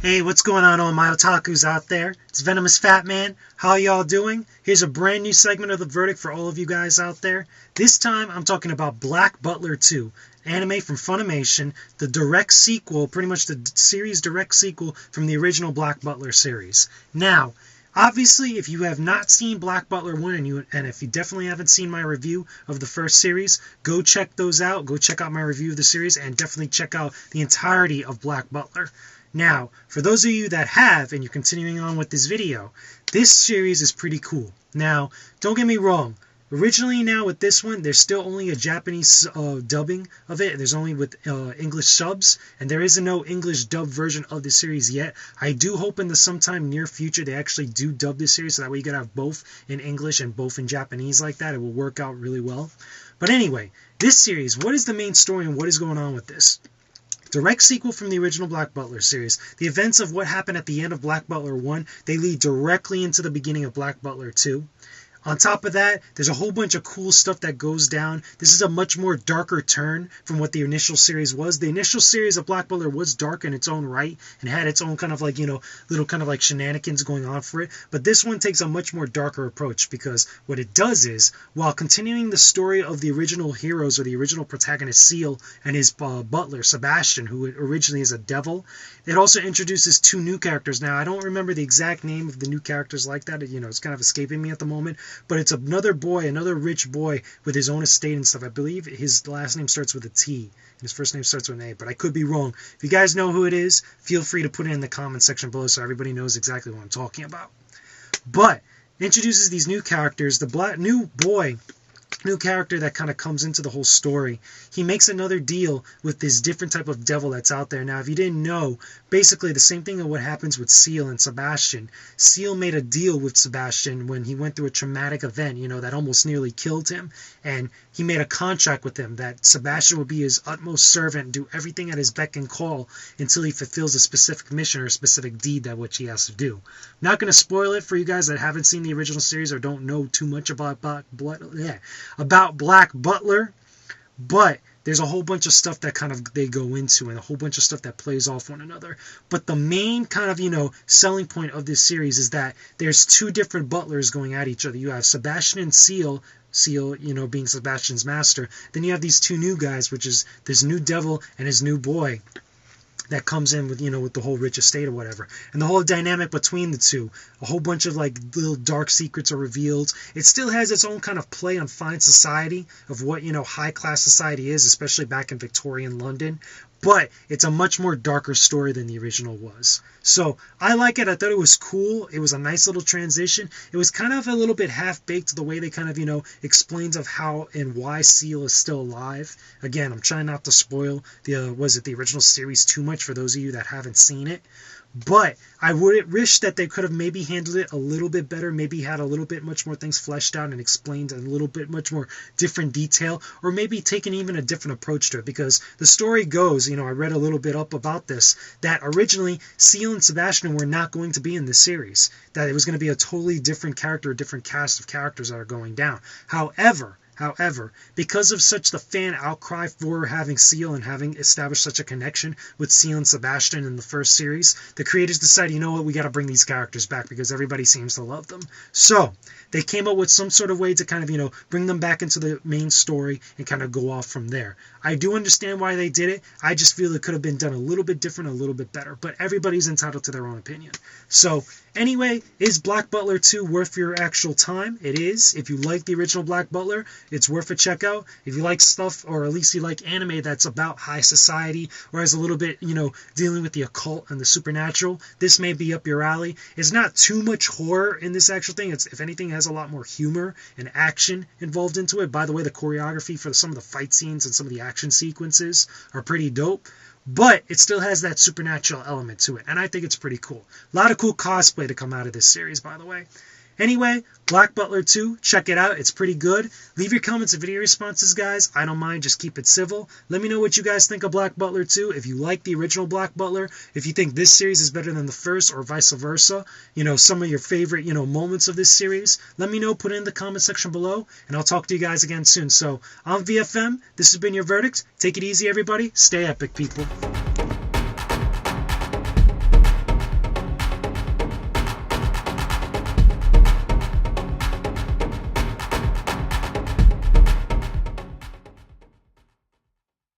Hey, what's going on all my otakus out there? It's Venomousfatman. How y'all doing? Here's a brand new segment of The Verdict for all of you guys out there. This time I'm talking about Black Butler 2, anime from Funimation, the direct sequel, pretty much the series direct sequel from the original Black Butler series. Now, obviously, if you have not seen Black Butler 1 and if you definitely haven't seen my review of the first series, go check those out. Go check out my review of the series and definitely check out the entirety of Black Butler. Now, for those of you that have, and you're continuing on with this video, this series is pretty cool. Now, don't get me wrong. Originally now with this one, there's still only a Japanese dubbing of it. There's only with English subs, and there isn't no English dub version of the series yet. I do hope in the sometime near future they actually do dub this series, so that way you can have both in English and both in Japanese like that. It will work out really well. But anyway, this series, what is the main story and what is going on with this? Direct sequel from the original Black Butler series. The events of what happened at the end of Black Butler 1, they lead directly into the beginning of Black Butler 2. On top of that, there's a whole bunch of cool stuff that goes down. This is a much more darker turn from what the initial series was. The initial series of Black Butler was dark in its own right and had its own kind of like, little kind of like shenanigans going on for it. But this one takes a much more darker approach because what it does is, while continuing the story of the original heroes or the original protagonist Seal and his butler Sebastian, who originally is a devil, it also introduces two new characters. Now, I don't remember the exact name of the new characters like that. It's kind of escaping me at the moment. But it's another boy, another rich boy with his own estate and stuff. I believe his last name starts with a T and his first name starts with an A, but I could be wrong. If you guys know who it is, feel free to put it in the comment section below so everybody knows exactly what I'm talking about. But it introduces these new characters. The new character that kind of comes into the whole story. He makes another deal with this different type of devil that's out there. Now, if you didn't know, basically the same thing of what happens with Seal and Sebastian. Seal made a deal with Sebastian when he went through a traumatic event, that almost nearly killed him. And he made a contract with him that Sebastian would be his utmost servant, do everything at his beck and call until he fulfills a specific mission or a specific deed that which he has to do. I'm not going to spoil it for you guys that haven't seen the original series or don't know too much about Black Butler, but there's a whole bunch of stuff that kind of they go into and a whole bunch of stuff that plays off one another. But the main kind of, selling point of this series is that there's two different butlers going at each other. You have Sebastian and Seal, being Sebastian's master. Then you have these two new guys, which is this new devil and his new boy that comes in with, with the whole rich estate or whatever. And the whole dynamic between the two, a whole bunch of like little dark secrets are revealed. It still has its own kind of play on fine society of what, high class society is, especially back in Victorian London. But it's a much more darker story than the original was. So I like it. I thought it was cool. It was a nice little transition. It was kind of a little bit half-baked the way they kind of, explains of how and why Seal is still alive. Again, I'm trying not to spoil the original series too much for those of you that haven't seen it. But I would wish that they could have maybe handled it a little bit better, maybe had a little bit much more things fleshed out and explained in a little bit much more different detail, or maybe taken even a different approach to it. Because the story goes, I read a little bit up about this, that originally Seal and Sebastian were not going to be in this series, that it was going to be a totally different character, a different cast of characters that are going down. However, because of such the fan outcry for having Seal and having established such a connection with Seal and Sebastian in the first series, the creators decided, you know what, we got to bring these characters back because everybody seems to love them. So they came up with some sort of way to kind of, bring them back into the main story and kind of go off from there. I do understand why they did it. I just feel it could have been done a little bit different, a little bit better. But everybody's entitled to their own opinion. So anyway, is Black Butler 2 worth your actual time? It is. If you like the original Black Butler, it's worth a check out. If you like stuff, or at least you like anime that's about high society, or has a little bit, dealing with the occult and the supernatural, this may be up your alley. It's not too much horror in this actual thing. It's, if anything, has a lot more humor and action involved into it. By the way, the choreography for some of the fight scenes and some of the action sequences are pretty dope. But it still has that supernatural element to it, and I think it's pretty cool. A lot of cool cosplay to come out of this series, by the way. Anyway, Black Butler 2, check it out. It's pretty good. Leave your comments and video responses, guys. I don't mind. Just keep it civil. Let me know what you guys think of Black Butler 2. If you like the original Black Butler, if you think this series is better than the first, or vice versa, some of your favorite, moments of this series, let me know. Put it in the comment section below, and I'll talk to you guys again soon. So, I'm VFM. This has been your verdict. Take it easy, everybody. Stay epic, people.